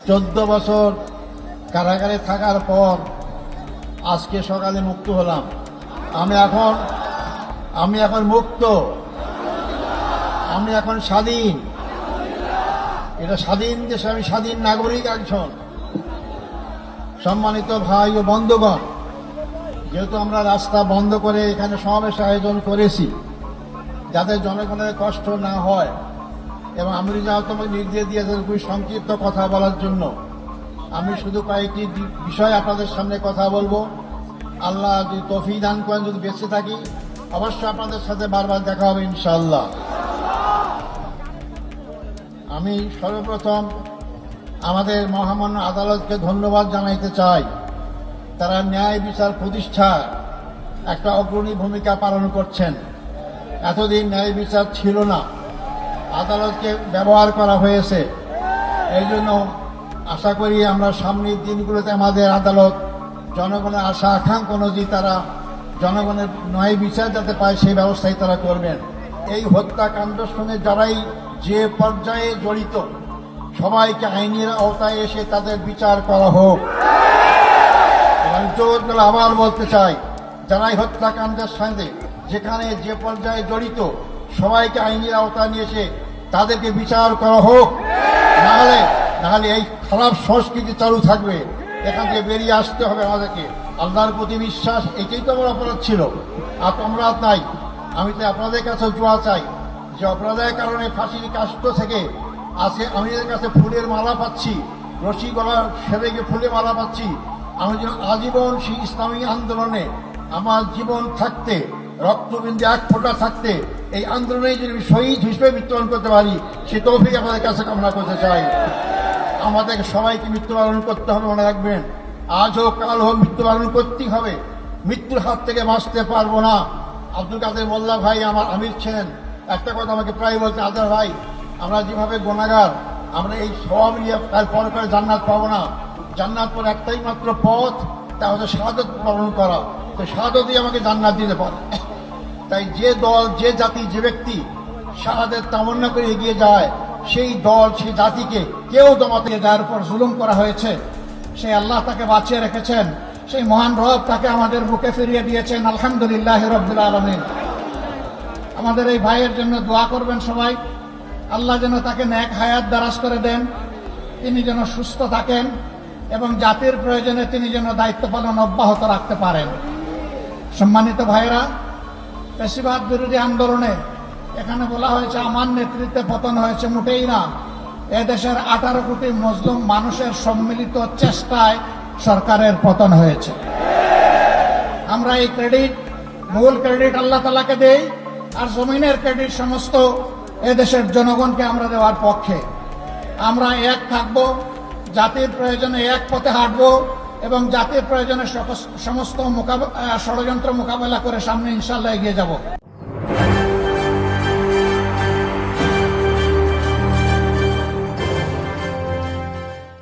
14 বছর কারাগারে থাকার পর আজকে সকালে মুক্ত হলাম। আমি এখন মুক্ত, আমি এখন স্বাধীন। এটা স্বাধীন দেশে আমি স্বাধীন নাগরিক একজন। সম্মানিত ভাই ও বন্ধুগণ, যেহেতু আমরা রাস্তা বন্ধ করে এখানে সমাবেশ আয়োজন করেছি যাতে জনগণের কষ্ট না হয়, এবং আমি তোমাকে নির্দেশ দিয়েছেন খুবই সংক্ষিপ্ত কথা বলার জন্য, আমি শুধু কয়েকটি বিষয় আপনাদের সামনে কথা বলবো। আল্লাহ যদি তৌফিক দান করেন, যদি বেঁচে থাকি অবশ্যই আপনাদের সাথে বারবার দেখা হবে ইনশাআল্লাহ। আমি সর্বপ্রথম আমাদের মহামান্য আদালতকে ধন্যবাদ জানাইতে চাই। তারা ন্যায় বিচার প্রতিষ্ঠায় একটা অগ্রণী ভূমিকা পালন করছেন। এতদিন ন্যায় বিচার ছিল না, আদালতকে ব্যবহার করা হয়েছে। এই জন্য আশা করি আমরা সামনের দিনগুলোতে আমাদের আদালত জনগণের আশা আকাঙ্ক্ষা অনুযায়ী তারা জনগণের ন্যায় বিচার যাতে পায় সেই ব্যবস্থাই তারা করবেন। এই হত্যাকাণ্ডের সঙ্গে যারাই যে পর্যায়ে জড়িত সবাইকে আইনের আওতায় এসে তাদের বিচার করা হোক। আমি জোর করে আবার বলতে চাই, যারাই হত্যাকাণ্ডের সঙ্গে যেখানে যে পর্যায়ে জড়িত সবাইকে আইনের আওতায় নিয়ে এসে তাদেরকে বিচার করা হোক। নাহলে এই খারাপ সংস্কৃতি চালু থাকবে। এখান থেকে বেরিয়ে আসতে হবে আমাদেরকে। আল্লাহর প্রতি বিশ্বাস, এটাই তো আমার অপরাধ ছিল, আর অপরাধ নাই। আমি তো আপনাদের কাছে দোয়া চাই যে অপরাধের কারণে ফাঁসির কাষ্ট থেকে আজকে আমাদের কাছে ফুলের মালা পাচ্ছি, রশি গলা সেরে গিয়ে ফুলের মালা পাচ্ছি। আমি যেন আজীবন সেই ইসলামী আন্দোলনে আমার জীবন থাকতে, রক্তবিন্দু এক ফোঁটা থাকতে এই আন্দোলনে যদি শহীদ হিসেবে মৃত্যুবরণ করতে পারি, সে তৌফিক আমাদের কাছে কামনা করতে চাই। আমাদের সবাইকে মৃত্যুবরণ করতে হবে, মনে রাখবেন। আজ হোক কাল হোক মৃত্যুবরণ করতেই হবে। মৃত্যুর হাত থেকে বাঁচতে পারবো না। আব্দুল কাদের মোল্লা ভাই আমার আমির ছিলেন, একটা কথা আমাকে প্রায় বলতে, আদার ভাই আমরা যেভাবে গুনাহগার, আমরা এই সব নিয়ে পর করে জান্নাত পাবো না। জান্নাত পর একটাই মাত্র পথ, তা হচ্ছে শাহাদত পালন করা। তো শাহাদতই আমাকে জান্নাত দিতে পারে। তাই যে দল, যে জাতি, যে ব্যক্তি শাহাদাত তামান্না করে এগিয়ে যায়, সেই দল, সেই জাতিকে কেউ দমাতে। যার উপর জুলুম করা হয়েছে সেই আল্লাহ তাকে বাঁচিয়ে রেখেছেন, সেই মহান রব তাকে আমাদের বুকে ফিরিয়ে দিয়েছেন। আলহামদুলিল্লাহ রাব্বিল আলামিন। আমাদের এই ভাইয়ের জন্য দোয়া করবেন সবাই। আল্লাহ যেন তাকে নেক হায়াত দারাজ করে দেন, তিনি যেন সুস্থ থাকেন এবং জাতির প্রয়োজনে তিনি যেন দায়িত্ব পালন অব্যাহত রাখতে পারেন। সম্মানিত ভাইয়েরা, ফ্যাসিবাদ বিরোধী আন্দোলনে এখানে বলা হয়েছে আমার নেতৃত্বে পতন হয়েছে, মোটেই না। এদেশের 18 কোটি মুসলিম মানুষের সম্মিলিত চেষ্টায় সরকারের পতন হয়েছে। আমরা এই মূল ক্রেডিট আল্লাহ তাআলাকে দেই, আর জমিনের ক্রেডিট সমস্ত এদেশের জনগণকে আমরা দেওয়ার পক্ষে। আমরা এক থাকব, জাতির প্রয়োজনে এক পথে হাঁটব এবং জাতির প্রয়োজনে সমস্ত ষড়যন্ত্র মোকাবেলা করে সামনে ইনশাআল্লাহ এগিয়ে যাব।